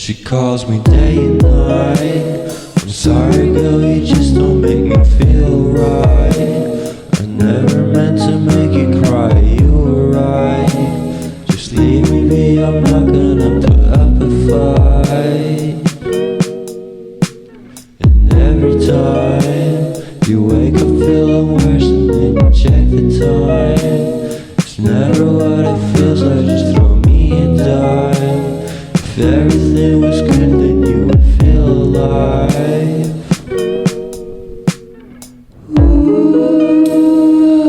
She calls me day and night. I'm sorry girl, you just don't make me feel right. I never meant to make you cry, you were right. Just leave me be, I'm not gonna put up a fight. And every time you wake up feeling worse and then you check the time. It's never what it feels like, just throw me a dime. If everything was good, then you would feel alive.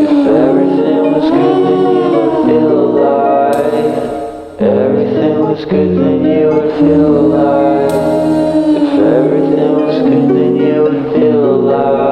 If everything was good, then you would feel alive. Everything was good, then you would feel alive. If everything was good, then you would feel alive.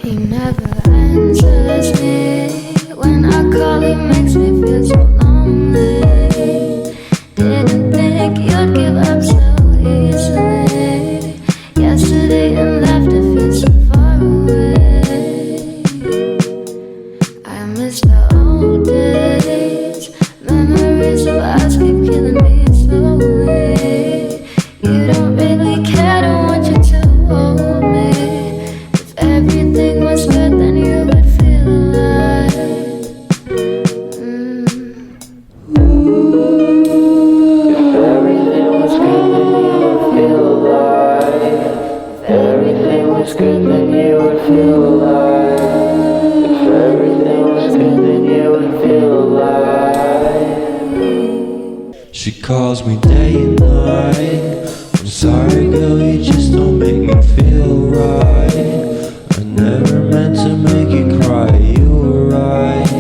He never answers me. When I call, he makes me feel so lonely. Didn't think you'd give up so easily. Yesterday and laughter feels so far away. I miss the old days. Memories of us keep killing me slowly. You don't really care, don't want you to hold me. Everything was good, then you would feel alive. If everything was good, then you would feel alive. If everything was good, then you would feel alive. If everything was good, then you would feel alive. She calls me day and night. I'm sorry girl, you just don't make me feel right. I never meant to make you cry, you were right.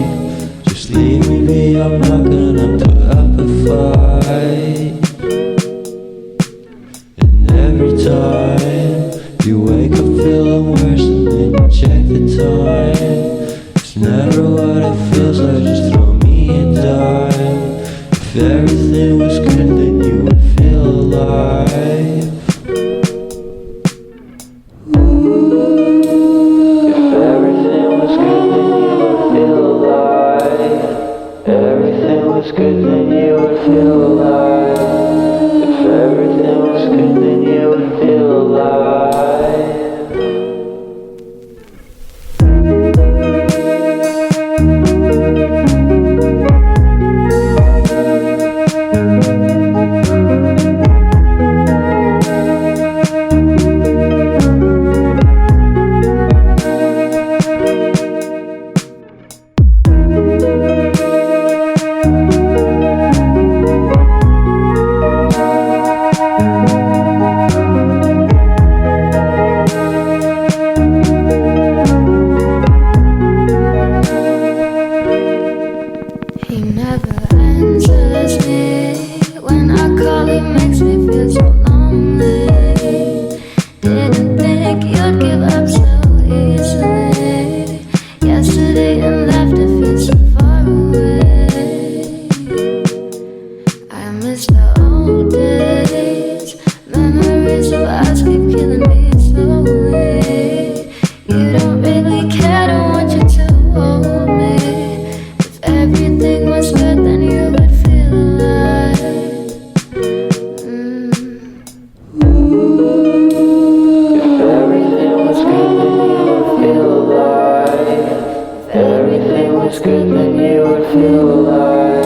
Just leave me be, I'm not gonna put up a fight. And every time you wake up feeling worse and then you check the time. It's never what it feels like, just throw me a dime. If everything was good, then you would feel alive. If everything was good, then you would feel alive. Everything was good, then you would feel alive. If everything was good, then you would feel alive. He never answers me. When I call, he makes me feel so lonely. Didn't think you'd give up so easily. Yesterday and laughter feels so far away. I miss the old days. Memories of us keep killing me slowly. You don't really care, don't want you to hold me. Everything was good, then you would feel alive. If everything was good, then you would feel alive. If everything was good, then you would feel alive.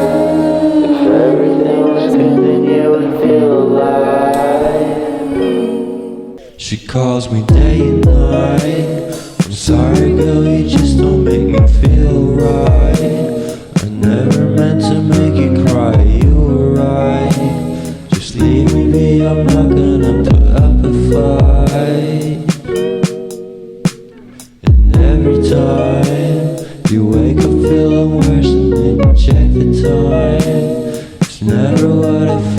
If everything was good, then you would feel alive. She calls me day and night. I'm sorry girl, you just don't make me feel right. I never meant to make you cry, you were right. Just leave me be, I'm not gonna put up a fight. And every time you wake up It's never what it